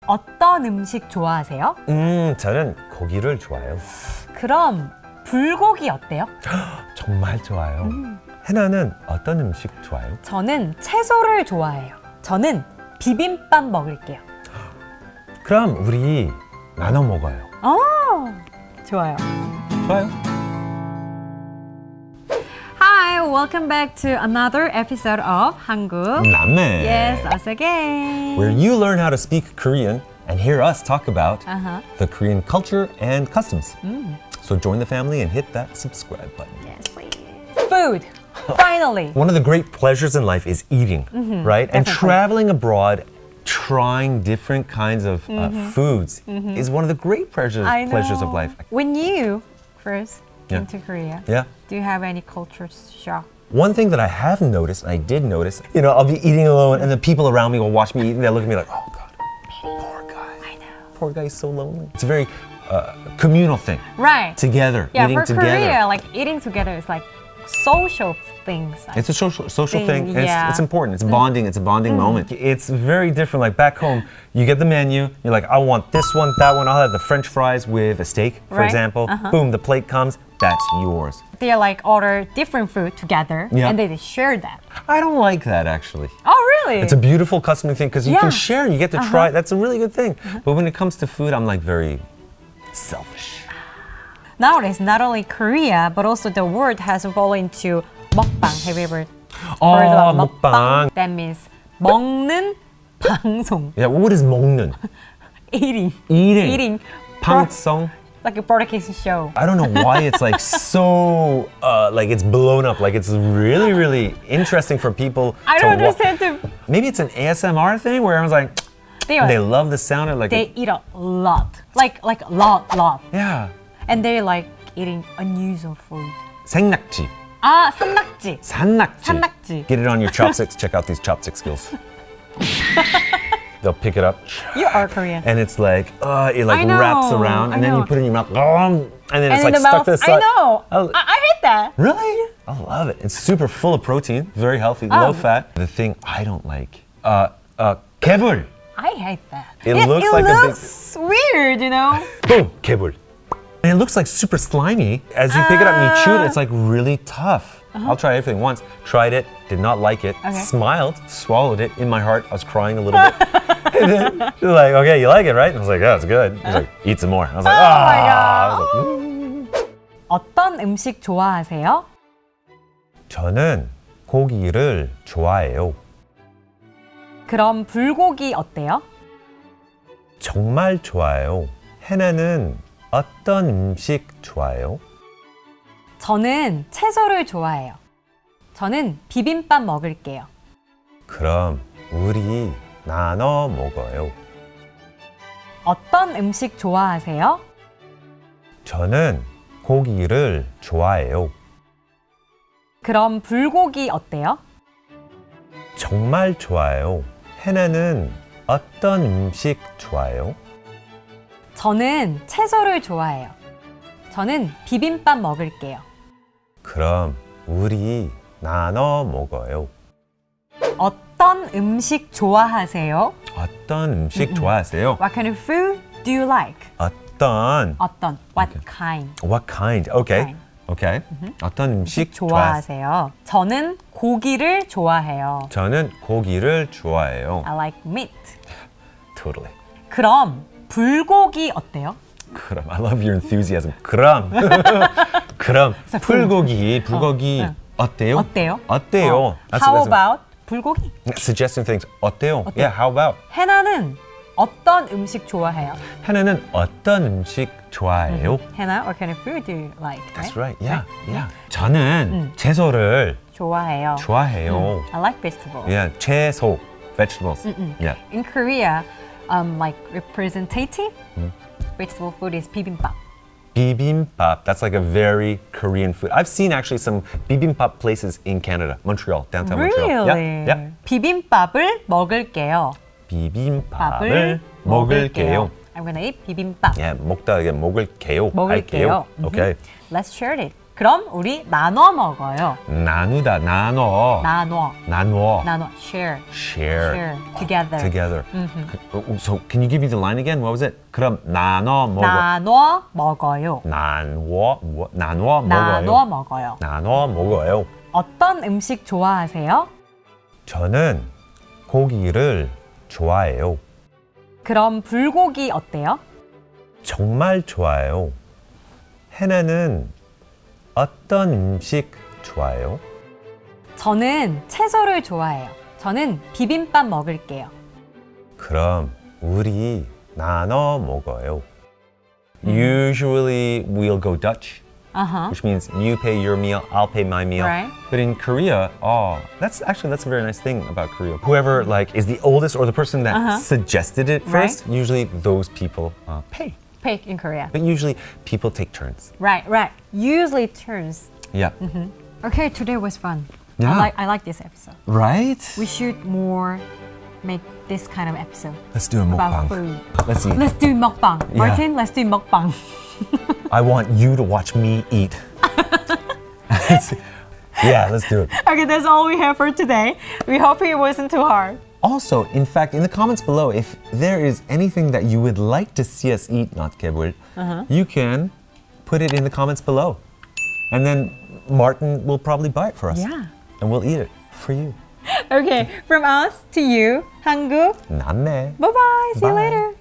어떤 음식 좋아하세요? 저는 고기를 좋아해요. 그럼 불고기 어때요? 정말 좋아요. 해나는 어떤 음식 좋아해요? 저는 채소를 좋아해요. 저는 비빔밥 먹을게요. 그럼 우리 나눠 먹어요. 좋아요. 좋아요. Hi, welcome back to another episode of 한국남매. Yes, us again. Where you learn how to speak Korean and hear us talk about the Korean culture and customs. So join the family and hit that subscribe button. Yes, please. Food. Finally. One of the great pleasures in life is eating, right? And definitely. traveling abroad, trying different kinds of foods is one of the great pleasures of life. When you first Yeah. came to Korea, Yeah. do you have any culture shock? One thing that I have noticed, I did notice, I'll be eating alone and the people around me will watch me eat and they'll look at me like, oh God, poor guy. I know. Poor guy is so lonely. It's a very communal thing. Right. Together, Yeah, eating for together. Korea, like eating together is like social things. It's a social thing. And yeah. it's important. It's bonding. It's a bonding moment. It's very different. Like back home, you get the menu. You're like, I want this one, that one. I'll have the French fries with a steak, for Right. example. Boom, the plate comes. That's yours. They like order different food together Yeah. and they share that. I don't like that actually. Oh, really? It's a beautiful custom thing because you Yeah. can share. You get to try. That's a really good thing. But when it comes to food, I'm like very selfish. Nowadays, not only Korea, but also the world has evolved into mukbang. Have you ever Oh, heard about mukbang. That means 먹는 방송. Yeah, what is 먹는? Eating. Eating. Eating. 방송. Like a broadcasting show. I don't know why it's like so like it's blown up. Like it's really, really interesting for people. I to don't understand too. Maybe it's an ASMR thing where everyone's like, they love the sound of like. They eat a lot. Like a lot. Yeah. And they like eating unusual food. 생낙지, 아, 산낙지. 산낙지. 산낙지. Get it on your chopsticks. Check out these chopstick skills. They'll pick it up. You are Korean. And it's like, it like I know, wraps around, and I then know. you put it in your mouth, and then it's in like the stuck mouth. to the side. I know. Oh. I hate that. Really? I love it. It's super full of protein, very healthy, low fat. The thing I don't like, 개불. I hate that. It looks like a big- looks weird, you know? Boom, 개불. And it looks like super slimy. As you pick it up and you chew it, it's like really tough. I'll try everything once. Tried it, did not like it. Okay. Smiled, swallowed it. In my heart, I was crying a little bit. And then she was like, okay, you like it, right? And I was like, yeah, it's good. She was like, eat some more. I was like, Oh my I God. was like, 어떤 음식 좋아하세요? 저는 고기를 좋아해요. 그럼 불고기 어때요? 정말 좋아해요. 해나는 어떤 음식 좋아해요? 저는 채소를 좋아해요. 저는 비빔밥 먹을게요. 그럼 우리 나눠 먹어요. 어떤 음식 좋아하세요? 저는 고기를 좋아해요. 그럼 불고기 어때요? 정말 좋아해요. 해나는 어떤 음식 좋아해요? 저는 채소를 좋아해요. 저는 비빔밥 먹을게요. 그럼 우리 나눠 먹어요. 어떤 음식 좋아하세요? 어떤 음식 좋아하세요? What kind of food do you like? 어떤 어떤, what kind? What kind? Okay. kind. Okay. 어떤 음식 좋아하세요? 좋아하세요? 저는 고기를 좋아해요. 저는 고기를 좋아해요. I like meat. Totally. 그럼 불고기 어때요? 그럼 I love your enthusiasm. 그럼 그럼 불고기 어때요? 어때요? 어때요? How about 불고기? Suggesting things. 어때요? Yeah, how about? 해나는 어떤 음식 좋아해요? 해나는 어떤 음식 좋아해요? 해나, what kind of food do you like? That's right. Yeah, yeah. 저는 채소를 좋아해요. 좋아해요. I like vegetables. Yeah, 채소, vegetables. Yeah. In Korea, like representative vegetable food is bibimbap. Bibimbap. That's like a very Korean food. I've seen actually some bibimbap places in Canada, Montreal, downtown Montreal. Really? Yeah, yeah. 비빔밥을 먹을게요. 비빔밥을 먹을게요. I'm gonna eat 비빔밥. Yeah, 먹다 이게 먹을게요. 먹을게요. 할게요. Okay. Let's share it. 그럼 우리 나눠 먹어요. 나누다, 나눠. 나눠. 나누어. 나눠. Share. Share. Together. Together. So can you give me the line again? What was it? 그럼 나눠 먹어. 나눠 먹어요. 나누어 나누어 먹어요. 나눠 먹어요. 나눠 먹어요. 어떤 음식 좋아하세요? 저는 고기를 좋아해요. 그럼 불고기 어때요? 정말 좋아해요. 해나는 어떤 음식 좋아해요? 저는 채소를 좋아해요. 저는 비빔밥 먹을게요. 그럼 우리 나눠 먹어요. Usually we'll go Dutch, which means you pay your meal, I'll pay my meal. Right. But in Korea, that's a very nice thing about Korea. Whoever is the oldest or the person that suggested it first, Right. usually those people pay. Pay in Korea. But usually people take turns. Right. Usually turns. Yeah. Okay, today was fun. Yeah. I like this episode. Right? We should make this kind of episode Let's do a about mukbang. food. Let's see. Let's do mukbang. Yeah. Martin, let's do mukbang. I want you to watch me eat. Yeah, let's do it. Okay, that's all we have for today. We hope it wasn't too hard. Also, in fact, in the comments below, if there is anything that you would like to see us eat, not Gebul, you can put it in the comments below. And then Martin will probably buy it for us. Yeah. And we'll eat it for you. Okay, from us to you, 한국남매. 남매. Bye-bye. See you Bye. later.